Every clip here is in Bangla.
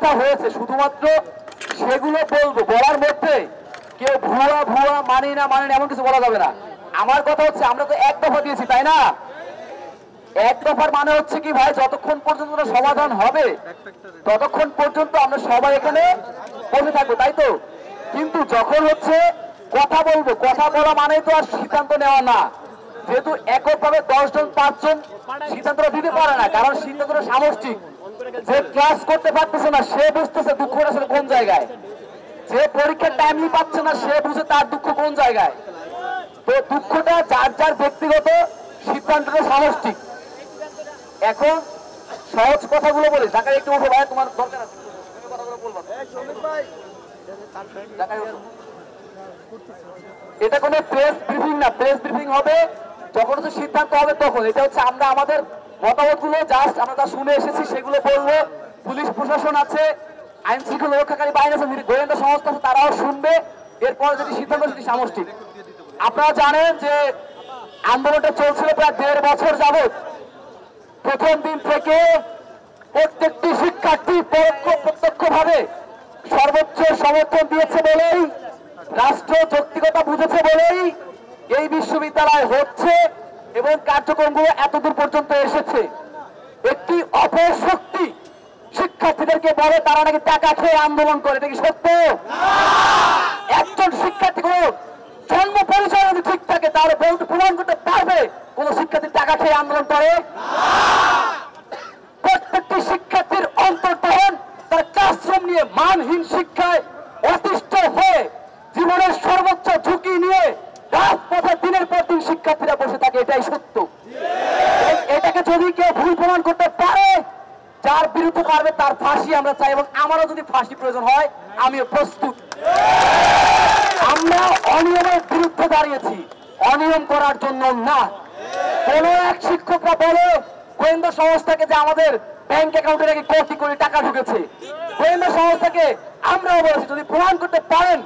কথা হয়েছে শুধুমাত্র সেগুলো বলবো, বলার মধ্যে কেউ ভুয়া ভুয়া মানি না এমন কিছু বলা যাবে না। আমার কথা হচ্ছে আমরা তো এক দফা দিয়েছি, তাই না? এক দফার মানে হচ্ছে কি ভাই, যতক্ষণ পর্যন্ত সমাধান হবে ততক্ষণ পর্যন্ত আমরা সবাই এখানে বসে থাকবো, তাই তো? কিন্তু যখন হচ্ছে কথা বলবো, কথা বলা মানে তো আর সিদ্ধান্ত নেওয়া না। যেহেতু এককভাবে 10 জন 5 জন সিদ্ধান্তটা দিতে পারে না, কারণ সিদ্ধান্তটা সামষ্টিক। যে ক্লাস করতে পারতেছে না সে বুঝতেছে দুঃখটা আসলে কোন জায়গায়, যে পরীক্ষার টাইমলি পাচ্ছে না সে বুঝে তার দুঃখ কোন জায়গায়। তো দুঃখটা যার যার ব্যক্তিগত, সিদ্ধান্তটা সামষ্টিক। এখন সহজ কথাগুলো বলি, ঢাকায় একটু উঠো ভাই, তোমার দরকার আছে কথাগুলো বলবো। এটা কোনো প্রেস ব্রিফিং না, প্রেস ব্রিফিং হবে যখন হচ্ছে সিদ্ধান্ত হবে তখন। এটা হচ্ছে আমরা আমাদের মতামতগুলো জাস্ট আমরা যা শুনে এসেছি সেগুলো বলবো। পুলিশ প্রশাসন আছে, আইন শৃঙ্খলা রক্ষাকারী বাহিনী আছে, গোয়েন্দা সংস্থা আছে, তারাও শুনবে। এরপরে যদি সিদ্ধান্ত সেটি সামষ্টিক। আপনারা জানেন যে আন্দোলনটা চলছিল প্রায় 1.5 বছর যাবত। প্রথম দিন থেকে প্রত্যেকটি শিক্ষার্থী পরোক্ষ প্রত্যক্ষ ভাবে সর্বোচ্চ সমর্থন দিয়েছে বলেই, রাষ্ট্র যৌক্তিকতা বুঝেছে বলেই এই বিশ্ববিদ্যালয় হচ্ছে এবং কার্যক্রমগুলো এতদূর পর্যন্ত এসেছে। একটি অপর শক্তি শিক্ষার্থীদেরকে বলে তারা নাকি টাকা খেয়ে আন্দোলন করে, এটা কি সত্য? একজন শিক্ষার্থী কোনো জন্ম পরিচয় যদি ঠিক থাকে তাহলে বলতে প্রমাণ করতে পারবে কোন শিক্ষার্থী টাকা খেয়ে আন্দোলন করে? প্রত্যেকটি শিক্ষার্থীর অন্তর্দহন তার ক্লাসরুম নিয়ে মানহীন শিক্ষায় অতিষ্ঠ হয়ে জীবনের সর্বোচ্চ ঝুঁকি নিয়ে রাজপথে দিনের পর দিন শিক্ষার্থীরা বসে থাকে, এটাই সত্য। এটাকে যদি কেউ ভুল প্রমাণ করতে পারে, যার বিরুদ্ধে পারবে তার ফাঁসি আমরা চাই, এবং আমারও যদি ফাঁসি প্রয়োজন হয় আমিও প্রস্তুত। আমরা অনিয়মের বিরুদ্ধে দাঁড়িয়েছি, অনিয়ম করার জন্য না। কোন এক শিক্ষকরা বলে গোয়েন্দা সংস্থাকে যে আমাদের ব্যাংক অ্যাকাউন্টে নাকি কোটি কোটি টাকা ঢুকেছে। গোয়েন্দা সংস্থাকে আমরাও বলেছি যদি প্রমাণ করতে পারেন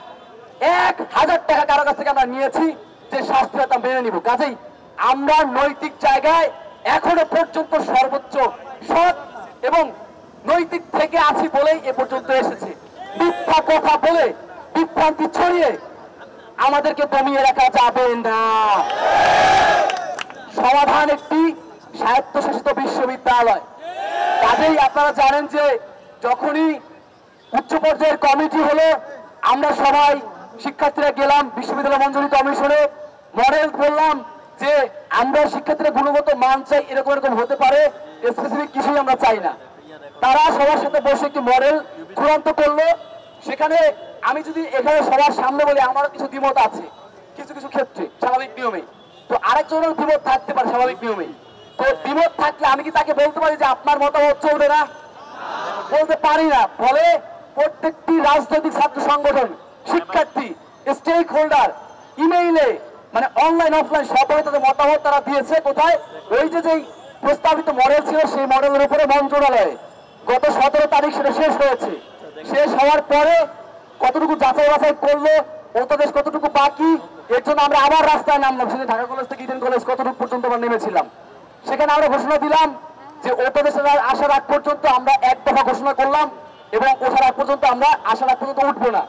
1000 টাকা কারো কাছ থেকে আমরা নিয়েছি, যে শাস্তি তা মেনে নিব। কাজেই আমরা নৈতিক জায়গায় এখনো পর্যন্ত সর্বোচ্চ সৎ এবং নৈতিক থেকে আছি বলেই এ পর্যন্ত এসেছে। মিথ্যা কথা বলে বিভ্রান্তি ছড়িয়ে আমাদেরকে দমিয়ে রাখা যাবে না। সমাধান একটি স্বায়ত্তশাসিত বিশ্ববিদ্যালয়। কাজেই আপনারা জানেন যে যখনই উচ্চ পর্যায়ের কমিটি হলো, আমরা সবাই শিক্ষার্থীরা গেলাম বিশ্ববিদ্যালয় মঞ্জুরি কমিশনে, মডেল বললাম যে আমরা শিক্ষার্থীরা গুণগত মান চাই, এরকম এরকম হতে পারে, স্পেসিফিক কিছুই আমরা চাই না। তারা সবার সাথে বসে একটি মডেল চূড়ান্ত করলো। সেখানে আমি যদি এখানে সবার সামনে বলি আমারও কিছু দ্বিমত আছে কিছু কিছু ক্ষেত্রে, স্বাভাবিক নিয়মে। তো আরেকজনের দ্বিমত থাকতে পারে স্বাভাবিক নিয়মে। তো দ্বিমত থাকলে আমি কি তাকে বলতে পারি যে আপনার মতামত চলবে না? বলতে পারি না। ফলে প্রত্যেকটি রাজনৈতিক ছাত্র সংগঠন, শিক্ষার্থী, স্টেক হোল্ডার ইমেইলে মানে অনলাইন অফলাইন সবাই তাদের মতামত তারা দিয়েছে। কোথায়? ওই যে যেই প্রস্তাবিত মডেল ছিল সেই মডেলের উপরে মন্ত্রণালয়ে গত 17 তারিখ সেটা শেষ হয়েছে। শেষ হওয়ার পরে কতটুকু যাচাই বাছাই করলো, উপদেশ কতটুকু বাকি, এর জন্য আমরা আবার রাস্তায় নামলাম। সেটা ঢাকা কলেজ থেকে ইডেন কলেজ কতটুকু পর্যন্ত আমরা নেমেছিলাম। সেখানে আমরা ঘোষণা দিলাম যে উপদেশের আসার আগ পর্যন্ত আমরা এক দফা ঘোষণা করলাম এবং ওঠার আগ পর্যন্ত আমরা আসার আগ পর্যন্ত উঠবো না।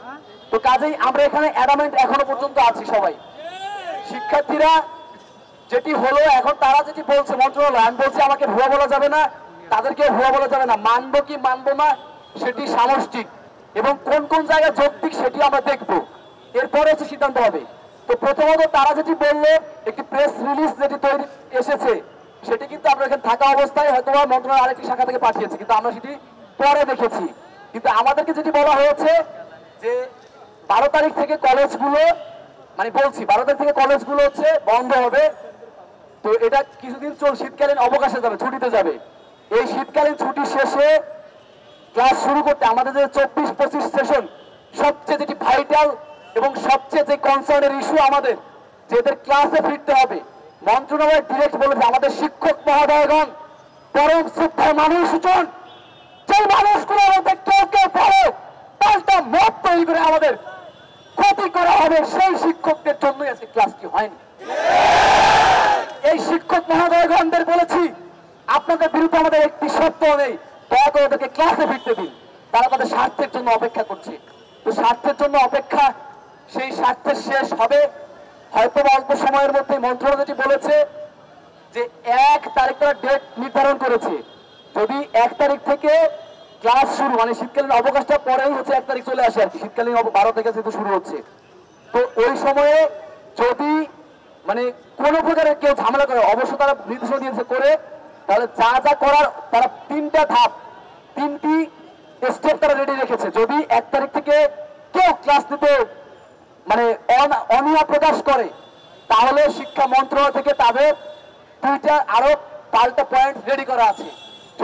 তো কাজেই আমরা এখানে অ্যাডামেন্ট এখনো পর্যন্ত আছি সবাই। শিক্ষার্থীরা যেটি হলো এখন তারা যেটি বলছে মন্ত্রণালয়, আমি বলছি আমাকে ভুয়া বলা যাবে না, তাদেরকে ভুয়া বলা যাবে না। মানবো কি মানবো না সেটি সামষ্টিক এবং কোন কোন জায়গায় যৌক্তিক সেটি আমরা দেখবো, এরপরে হচ্ছে সিদ্ধান্ত হবে। তো প্রথমত তারা যেটি বললো একটি প্রেস রিলিজ যেটি তৈরি এসেছে সেটি কিন্তু আমরা এখানে থাকা অবস্থায় হয়তো মন্ত্রণালয় আরেকটি শাখা থেকে পাঠিয়েছে, কিন্তু আমরা সেটি পরে দেখেছি। কিন্তু আমাদেরকে যেটি বলা হয়েছে যে 12 তারিখ থেকে কলেজগুলো মানে বলছি 12 তারিখ থেকে কলেজগুলো হচ্ছে বন্ধ হবে। তো এটা কিছুদিন শীতকালীন অবকাশে যাবে, ছুটিতে যাবে। এই শীতকালীন ছুটি শেষে ক্লাস শুরু করতে আমাদের যে 24-25 সেশন সবচেয়ে যেটি ভাইটাল এবং সবচেয়ে যে কনসার্নের ইস্যু আমাদের যে এদের ক্লাসে ফিরতে হবে। মন্ত্রণালয় ডিরেক্ট বলেছে আমাদের শিক্ষক মহোদয়গণ পরম শ্রদ্ধার মানুষজন, যে মানুষগুলো আমাদের কেউ কেউ পরে পাল্টা মত তৈরি করে আমাদের ক্ষতি করা হবে, সেই শিক্ষকদের জন্যই আজকে ক্লাসটি হয়নি। এই শিক্ষক মহোদয়গণদের বলেছি আপনাদের বিরুদ্ধে আমাদের একটি শর্ত নেই, দয়া করে ওদেরকে ক্লাসে ফিরতে দিন। তারা তাদের স্বার্থের জন্য অপেক্ষা করছে। তো স্বার্থের জন্য অপেক্ষা, সেই স্বার্থের শেষ হবে হয়তো অল্প সময়ের মধ্যে। মন্ত্রণালয় যেটি বলেছে যে 1 তারিখ তারা ডেট নির্ধারণ করেছে, যদি 1 তারিখ থেকে ক্লাস শুরু, মানে শীতকালীন অবকাশটা পরেই হচ্ছে 1 তারিখ চলে আসে আর কি, শীতকালীন 12 থেকে যেহেতু শুরু হচ্ছে, তো ওই সময়ে যদি মানে কোনো প্রকারের কেউ ঝামেলা করে, অবশ্য তারা নির্দেশনা দিয়েছে করে, তাহলে যা যা করার তারা 3টা ধাপ, 3টি স্টেপ তারা রেডি রেখেছে। যদি 1 তারিখ থেকে কেউ ক্লাস নিতে মানে অনীহা প্রকাশ করে, তাহলে শিক্ষা মন্ত্রণালয় থেকে তাদের 2টা আরো পাল্টা পয়েন্ট রেডি করা আছে।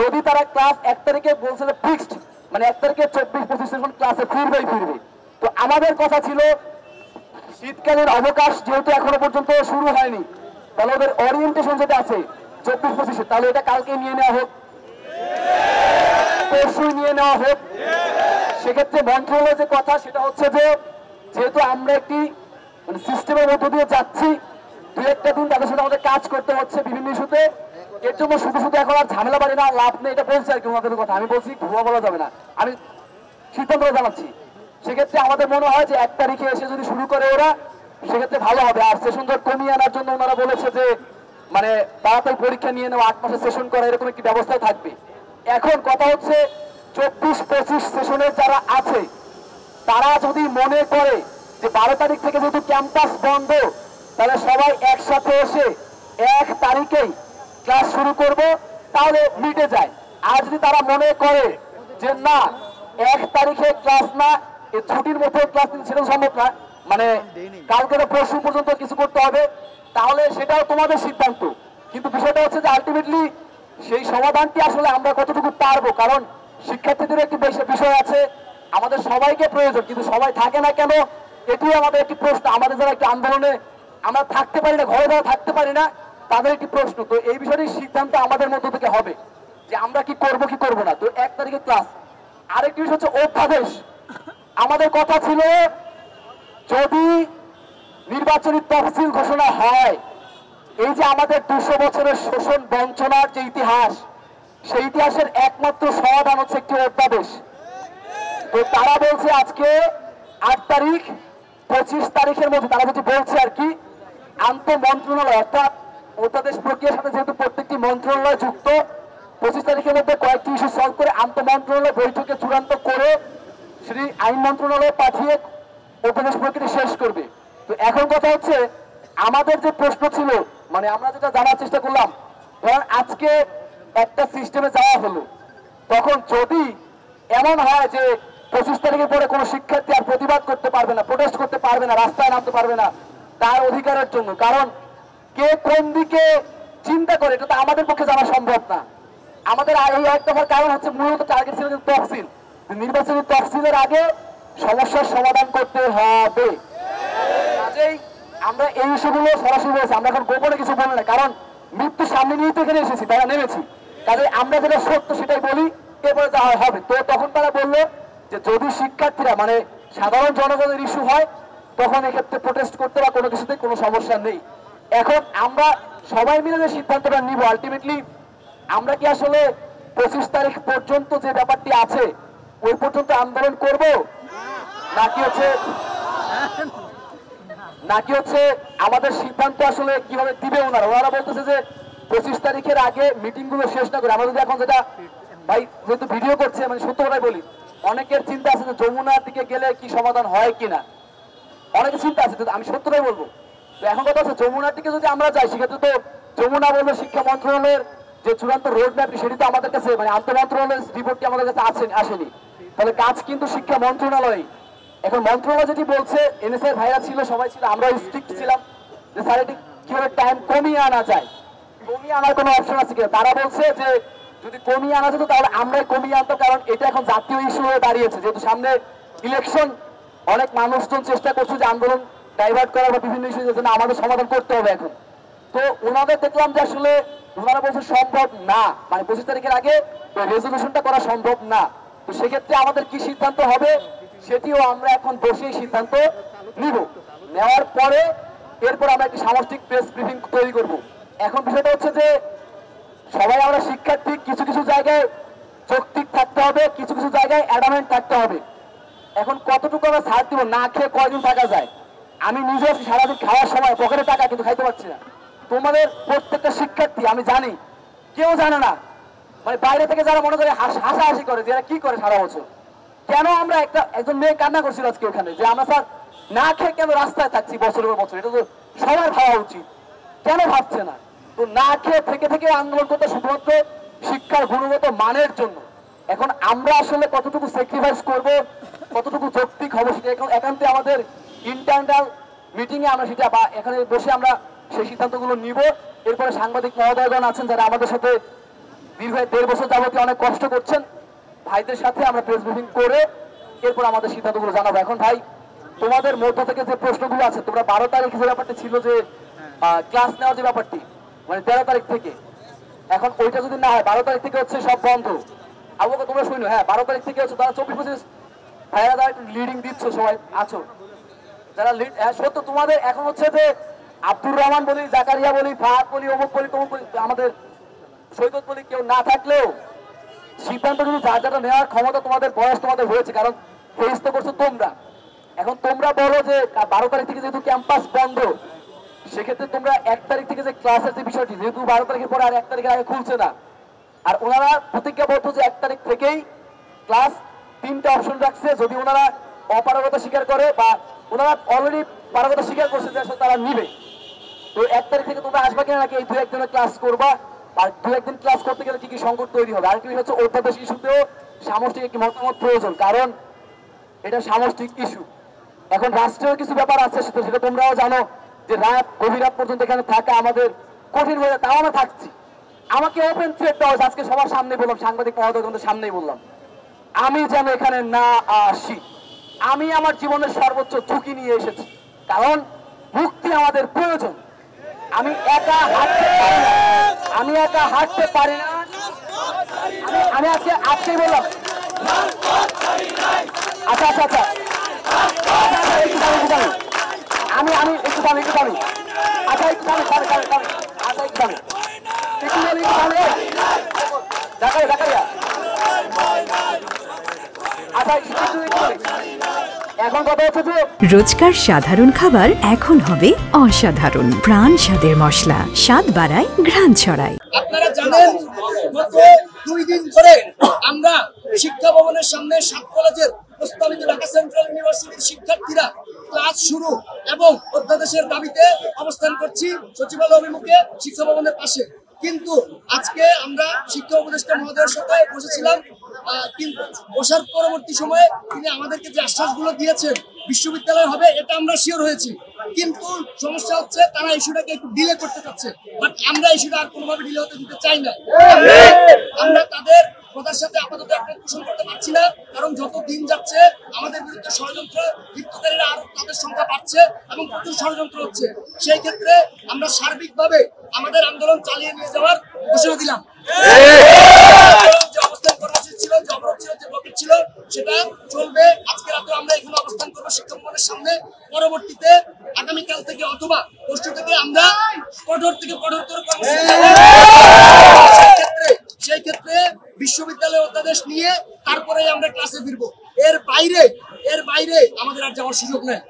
যদি তারা ক্লাস 1 তারিখে বলছে যে ফিক্সড, মানে 1 তারিখে 24-25 সেশন ক্লাসে ফিরবে। তো আমাদের কথা ছিল শীতকালীন অবকাশ যেহেতু এখনো পর্যন্ত শুরু হয়নি, তাহলে ওদের ওরিয়েন্টেশন যেটা আছে 24-25, তাহলে এটা কালকে নিয়ে নেওয়া হোক, পরশুই নিয়ে নেওয়া হোক। সেক্ষেত্রে মন্ত্রণালয়ের যে কথা সেটা হচ্ছে যে যেহেতু আমরা একটি মানে সিস্টেমের মধ্য দিয়ে যাচ্ছি, 2-1টা দিন তাদের সাথে আমাদের কাজ করতে হচ্ছে বিভিন্ন ইস্যুতে। এর জন্য শুধু শুধু এখন আর ঝামেলা বাড়ি না, লাভ নেই, এটা বলছে আর কি ওনাদের কথা। আমি বলছি ভুয়া বলা যাবে না, আমি সিদ্ধান্ত জানাচ্ছি। সেক্ষেত্রে আমাদের মনে হয় যে 1 তারিখে এসে যদি শুরু করে ওরা, সেক্ষেত্রে ভালো হবে। আর সেশন জট কমিয়ে আনার জন্য ওনারা বলেছে যে মানে তাড়াতাড়ি পরীক্ষা নিয়ে নেওয়া, 8 মাসের সেশন করা, এরকম একটি ব্যবস্থাও থাকবে। এখন কথা হচ্ছে 24-25 সেশনের যারা আছে তারা যদি মনে করে যে 12 তারিখ থেকে যেহেতু ক্যাম্পাস বন্ধ, তাহলে সবাই একসাথে এসে 1 তারিখেই ক্লাস শুরু করব, তাহলে মিটে যায়। আর যদি তারা মনে করে যে না 1 তারিখে ক্লাস না, এই ছুটির মধ্যে ক্লাস নিতে সেটা সম্ভব না, মানে কালকে পরশু পর্যন্ত কিছু করতে হবে, তাহলে সেটাও তোমাদের সিদ্ধান্ত। কিন্তু বিষয়টা হচ্ছে যে আলটিমেটলি সেই সমাধানটি আসলে আমরা কতটুকু পারবো, কারণ শিক্ষার্থীদের একটি বিষয় আছে, আমাদের সবাইকে প্রয়োজন, কিন্তু সবাই থাকে না কেন, এটি আমাদের একটি প্রশ্ন। আমাদের যারা একটি আন্দোলনে আমরা থাকতে পারি না, ঘরে যারা থাকতে পারি না, তাদের একটি প্রশ্ন। তো এই বিষয়টির সিদ্ধান্ত আমাদের মধ্য থেকে হবে যে আমরা কি করব কি করব না। তো 1 তারিখে ক্লাস। আরেকটি বিষয় হচ্ছে অধ্যাদেশ। আমাদের কথা ছিল যদি নির্বাচনী তফসিল ঘোষণা হয়, এই যে আমাদের 200 বছরের শোষণ বঞ্চনার যে ইতিহাস, সেই ইতিহাসের একমাত্র সমাধান হচ্ছে একটি অধ্যাদেশ। তো তারা বলছে আজকে 8 তারিখ 25 তারিখের মধ্যে, তারা যেটি বলছে আর কি, আন্তঃ মন্ত্রণালয় অর্থাৎ অধ্যাদেশ প্রক্রিয়ার সাথে যেহেতু প্রত্যেকটি মন্ত্রণালয় যুক্ত, 25 তারিখের মধ্যে কয়েকটি ইস্যু সলভ করে আন্তঃ মন্ত্রণালয় বৈঠকে চূড়ান্ত করে শ্রী আইন মন্ত্রণালয়ে পাঠিয়ে অধ্যাদেশ প্রক্রিয়া শেষ করবে। তো এখন কথা হচ্ছে আমাদের যে প্রশ্ন ছিল, মানে আমরা যেটা জানার চেষ্টা করলাম, ধরেন আজকে একটা সিস্টেমে যাওয়া হলো, তখন যদি এমন হয় যে 25 তারিখের পরে কোনো শিক্ষার্থী আর প্রতিবাদ করতে পারবে না, প্রোটেস্ট করতে পারবে না, রাস্তায় নামতে পারবে না তার অধিকারের জন্য, কারণ কে কোন দিকে চিন্তা করে এটা তো আমাদের পক্ষে জানা সম্ভব না। আমাদের এই একটা কারণ হচ্ছে মূলত টার্গেট ছিল তফসিল, নির্বাচনী তফসিলের আগে সমস্যার সমাধান করতে হবে। কাজেই আমরা এই ইস্যুগুলো সরাসরি বলেছি, আমরা এখন গোপনে কিছু বলি না, কারণ মৃত্যু সামনে নিয়ে তো এখানে এসেছি, তারা নেমেছি। কাজে আমরা যেটা সত্য সেটাই বলি, এরপরে যা হবে। তো তখন তারা বললো যে যদি শিক্ষার্থীরা মানে সাধারণ জনগণের ইস্যু হয়, তখন এক্ষেত্রে প্রোটেস্ট করতে বা কোনো কিছুতে কোনো সমস্যা নেই। এখন আমরা সবাই মিলে যে সিদ্ধান্তটা নিব, আলটিমেটলি আমরা কি আসলে 25 তারিখ পর্যন্ত যে ব্যাপারটি আছে ওই পর্যন্ত আন্দোলন করব, নাকি হচ্ছে আমাদের সিদ্ধান্ত আসলে কিভাবে দিবে ওনারা? ওনারা বলতেছে যে 25 তারিখের আগে মিটিং গুলো শেষ না করে আমরা যদি এখন যেটা ভাই যেহেতু ভিডিও করছে, মানে সত্য কথাই বলি, অনেকের চিন্তা আছে যে যমুনার দিকে গেলে কি সমাধান হয় কিনা, অনেকের চিন্তা আছে, আমি সত্যটাই বলবো। তো এখন কথা হচ্ছে যমুনার দিকে যদি আমরা যাই, সেক্ষেত্রে তো যমুনা বলবো শিক্ষা মন্ত্রণালয়ের যে চূড়ান্ত রোড ম্যাপ সেটি তো আমাদের কাছে মানে আন্তঃ মন্ত্রণালয়ের রিপোর্টটি আমাদের কাছে আসেনি, তাহলে কাজ কিন্তু শিক্ষা মন্ত্রণালয়। এখন মন্ত্রণালয় যেটি বলছে, এনএসআই ভাইরা ছিল, সবাই ছিল, আমরা স্ট্রিক্ট ছিলাম যে স্যার এটি কিভাবে টাইম কমিয়ে আনা যায়, কমিয়ে আনার কোনো অপশন আছে কিনা। তারা বলছে যে যদি কমিয়ে আনা যেত তাহলে আমরাই কমিয়ে আনতাম, কারণ এটা এখন জাতীয় ইস্যু হয়ে দাঁড়িয়েছে, যেহেতু সামনে ইলেকশন, অনেক মানুষজন চেষ্টা করছে যে আন্দোলন ডাইভার্ট করার বা বিভিন্ন ইস্যু জন্য আমাদের সমাধান করতে হবে এখন। তো ওনাদের দেখলাম যে আসলে ওনারা বলছে সম্ভব না, মানে 25 তারিখের আগে রেজলিউশনটা করা সম্ভব না। তো সেক্ষেত্রে আমাদের কি সিদ্ধান্ত হবে সেটিও আমরা এখন বসেই সিদ্ধান্ত নিব, নেওয়ার পরে এরপর আমরা একটি সামষ্টিক প্রেস ব্রিফিং তৈরি করব। এখন বিষয়টা হচ্ছে যে সবাই আমরা শিক্ষার্থী, কিছু কিছু জায়গায় যৌক্তিক থাকতে হবে, কিছু কিছু জায়গায় অ্যাডামেন্ট থাকতে হবে। এখন কতটুকু আমরা ছাড় দিব? না খেয়ে কয়দিন থাকা যায়? আমি নিজে সারাদিন খাওয়ার সময় পকেটে টাকা কিন্তু খাইতে পারছি না। তোমাদের প্রত্যেকটা শিক্ষার্থী আমি জানি, কেউ জানে না, মানে বাইরে থেকে যারা মনে করে হাসাহাসি করে যে এরা কি করে সারা বছর। কেন আমরা একজন মেয়ে কান্না করছিল আজকে ওখানে যে আমরা স্যার না খেয়ে কেন রাস্তায় থাকছি বছরের পর বছর, এটা তো সবার ভাবা উচিত, কেন ভাবছে না? তো না খেয়ে থেকে থেকে আন্দোলন করতে শুধুমাত্র শিক্ষার গুণগত মানের জন্য। এখন আমরা আসলে কতটুকু স্যাক্রিফাইস করব, কতটুকু যৌক্তিক হবে, সেটা এখন একান্তে আমাদের ইন্টারনাল মিটিং এ আমরা সেটা বা এখানে বসে আমরা সেই সিদ্ধান্তগুলো নিব। এরপরে সাংবাদিক মহোদয়গণ আছেন যারা আমাদের সাথে দীর্ঘ 1.5 বছর যাবতীয় অনেক কষ্ট করছেন, ভাইদের সাথে আমরা প্রেস ব্রিফিং করে এরপর আমাদের সিদ্ধান্তগুলো জানাবো। এখন ভাই, তোমাদের মধ্য থেকে যে প্রশ্নগুলো আছে, তোমরা 12 তারিখ যে ব্যাপারটা ছিল যে ক্লাস নেওয়ার যে ব্যাপারটি, মানে 13 তারিখ থেকে, এখন ওইটা যদি না হয় 12 তারিখ থেকে হচ্ছে সব বন্ধ। আবহাওয়া তোমরা শুনো, হ্যাঁ 12 তারিখ থেকে হচ্ছে তারা 24-25 ভাইরা যারা লিডিং দিচ্ছ সবাই আছো যারা লিড, সত্য তোমাদের এখন হচ্ছে যে আব্দুর রহমান বলি, জাকারিয়া বলি, ফাহাদ বলি, অমুক বলি, তমুক বলি, আমাদের সৈকত বলি, কেউ না থাকলেও সিদ্ধান্ত কিন্তু যার যারা নেওয়ার ক্ষমতা তোমাদের, বয়স তোমাদের হয়েছে, কারণ ফেস তো করছো তোমরা। এখন তোমরা বলো যে 12 তারিখ থেকে যেহেতু ক্যাম্পাস বন্ধ, সেক্ষেত্রে তোমরা 1 তারিখ থেকে যে ক্লাসের যে বিষয়টি, যেহেতু 12 তারিখের পরে আর 1 তারিখের আগে খুলছে না, আর ওনারা প্রতিজ্ঞাবদ্ধ যে 1 তারিখ থেকেই ক্লাস 3টা অপশন রাখছে, যদি ওনারা অপারগতা স্বীকার করে বা ওনারা অলরেডি পারগতা স্বীকার করছে যে তারা নিবে। তো 1 তারিখ থেকে তোমরা আসবা কিনা, নাকি এই 2-1 দিনের ক্লাস করবা? আর 2-1 দিন ক্লাস করতে গেলে কি কি সংকট তৈরি হবে? আরেকটি হচ্ছে অধ্যাদেশ ইস্যুতেও সামষ্টিক একটি মতামত প্রয়োজন, কারণ এটা সামষ্টিক ইস্যু। এখন রাষ্ট্রীয় কিছু ব্যাপার আছে, সেটা তোমরাও জানো যে রাত গভীর রাত পর্যন্ত এখানে থাকা আমাদের কঠিন হয়ে যায়, তাও আমরা থাকছি। আমাকে ওপেন থ্রেট দেওয়া হয়েছে, আজকে সবার সামনে বললাম, সাংবাদিক মহোদয়দের সামনেই বললাম, আমি যেন এখানে না আসি। আমি আমার জীবনের সর্বোচ্চ ঝুঁকি নিয়ে এসেছি, কারণ মুক্তি আমাদের প্রয়োজন। আমি একা হাঁটতে পারি না, আমি একা হাঁটতে পারি না। আমি আজকেই বললাম, আচ্ছা আচ্ছা আচ্ছা আমি একটু দামি আচ্ছা একটু দামি আচ্ছা একটু দামি দেখাইয়া আচ্ছা এখন কথা হচ্ছে যে রোজকার সাধারণ খাবার এখন হবে অসাধারণ। প্রাণ স্বাদের মশলা, স্বাদ বাড়ায়, ঘ্রাণ ছড়ায়। আপনারা জানেন গত 2 দিন ধরে আমরা শিক্ষা ভবনের সামনে 7 কলেজের প্রস্তাবিত ঢাকা সেন্ট্রাল ইউনিভার্সিটির শিক্ষার্থীরা ক্লাস শুরু এবং অধ্যাদেশের দাবিতে অবস্থান করছি সচিবালয় অভিমুখে শিক্ষা ভবনের পাশে। কিন্তু আজকে আমরা শিক্ষা উপদেষ্টা মহোদয়ের সাথে বসেছিলাম, কিন্তু বসার পরবর্তী সময়ে তিনি আমাদেরকে যে আশ্বাসগুলো দিয়েছেন বিশ্ববিদ্যালয় হবে, এটা আমরা শিওর হয়েছি। কিন্তু সমস্যা হচ্ছে তারা ইস্যুটাকে একটু ডিলে করতে চাচ্ছে, বাট আমরা ইস্যুটা আর কোনোভাবে ডিলে হতে দিতে চাই না। আমরা তাদের কথার সাথে আপাতত একটা পোষণ করতে পারছি না, কারণ যত দিন যাচ্ছে আমাদের বিরুদ্ধে ষড়যন্ত্র লিপ্তকারীরা আরো তাদের সংখ্যা বাড়ছে এবং প্রচুর ষড়যন্ত্র হচ্ছে। সেই ক্ষেত্রে আমরা সার্বিকভাবে আমাদের আন্দোলন চালিয়ে নিয়ে যাওয়ার ঘোষণা দিলাম। যে অবস্থান কর্মসূচি ছিল, যে অবরোধ ছিল, যে ব্লকেট ছিল, সেটা চলবে। আজকে রাতে আমরা এখানে অবস্থান করবো শিক্ষা ভবনের সামনে। পরবর্তীতে আগামীকাল থেকে অথবা পরশু থেকে আমরা কঠোর থেকে কঠোরতর কর্মসূচি সেই ক্ষেত্রে বিশ্ববিদ্যালয় অধ্যাদেশ নিয়ে তারপরে আমরা ক্লাসে ফিরবো। এর বাইরে আমাদের আর যাওয়ার সুযোগ নেই।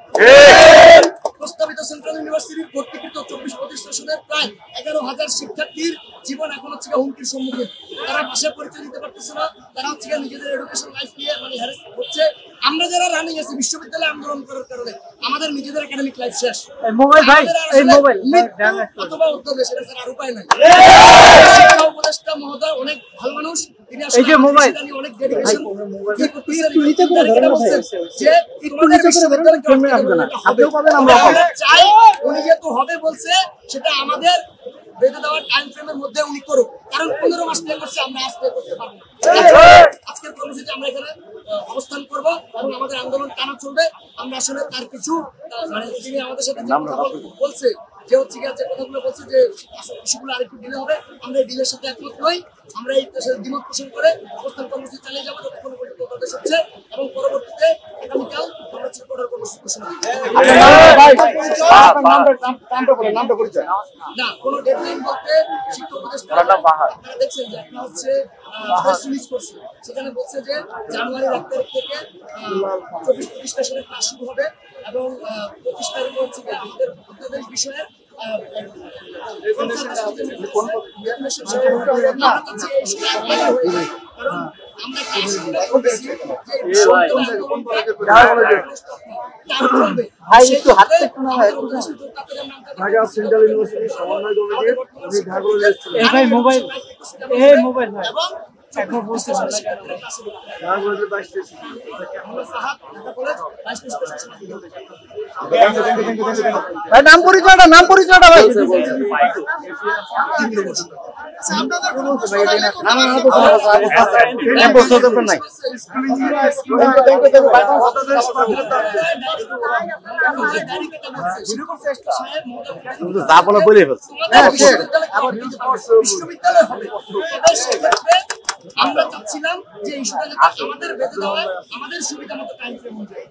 প্রস্তাবিত সেন্ট্রাল ইউনিভার্সিটির ভর্তিকৃত 24-25 সেশনের প্রায় 11,000 শিক্ষার্থীর জীবন এখন হচ্ছে হুমকির সম্মুখীন। তারা ভাষায় পরিচয় দিতে পারতেছে না, তারা হচ্ছে নিজেদের এডুকেশন লাইফ নিয়ে হ্যারাস হচ্ছে। আমরা যারা রানিং আছি বিশ্ববিদ্যালয়ে আন্দোলন করার কারণে আমাদের নিজেদের একাডেমিক লাইফ শেষ। অথবা অধ্যাদেশ, এটা স্যার আর উপায় নাই। শিক্ষা উপদেষ্টা মহোদয় অনেক ভালো মানুষ, তিনি আসলে অনেক ডেডিকেশন চাই। উনি যেহেতু হবে বলছে, সেটা আমাদের বেঁধে দেওয়ার টাইম ফ্রেমের মধ্যে উনি করুক, কারণ 15 মাস পে করছে, আমরা আজ পে করতে পারবো। আজকের কর্মসূচি আমরা এখানে অবস্থান করব এবং আমাদের আন্দোলন টানা চলবে। আমরা আসলে তার কিছু মানে তিনি আমাদের সাথে যে কথা বলছে, যে হচ্ছে যে কথাগুলো বলছে যে ইস্যুগুলো আরেকটু ডিলে হবে, আমরা এই ডিলের সাথে একমত নই। আমরা এই দ্বিমত পোষণ করে অবস্থান কর্মসূচি চালিয়ে যাবো যতক্ষণ পর্যন্ত অধ্যাদেশ হচ্ছে, এবং পরবর্তীতে আগামীকাল আমরা করার কর্মসূচি ঘোষণা করব। না, কোনো ডেডলাইন বলতে শিক্ষা উপদেষ্টা আপনারা দেখছেন যে একটা হচ্ছে প্রেস রিলিজ করছে, সেখানে বলছে যে জানুয়ারির 1 তারিখ থেকে 24-25 সেশনের ক্লাস শুরু হবে এবং 25 তারিখ হচ্ছে যে আমাদের অধ্যাদেশ বিষয়ের নাম পরিচয়টা ভাই যা বলা বলে বিশ্ববিদ্যালয় হবে। আমরা চাচ্ছিলাম যে ইস্যুটা আমাদের বেঁধে দেওয়া আমাদের সুবিধা মতো টাইম ফ্রেম অনুযায়ী।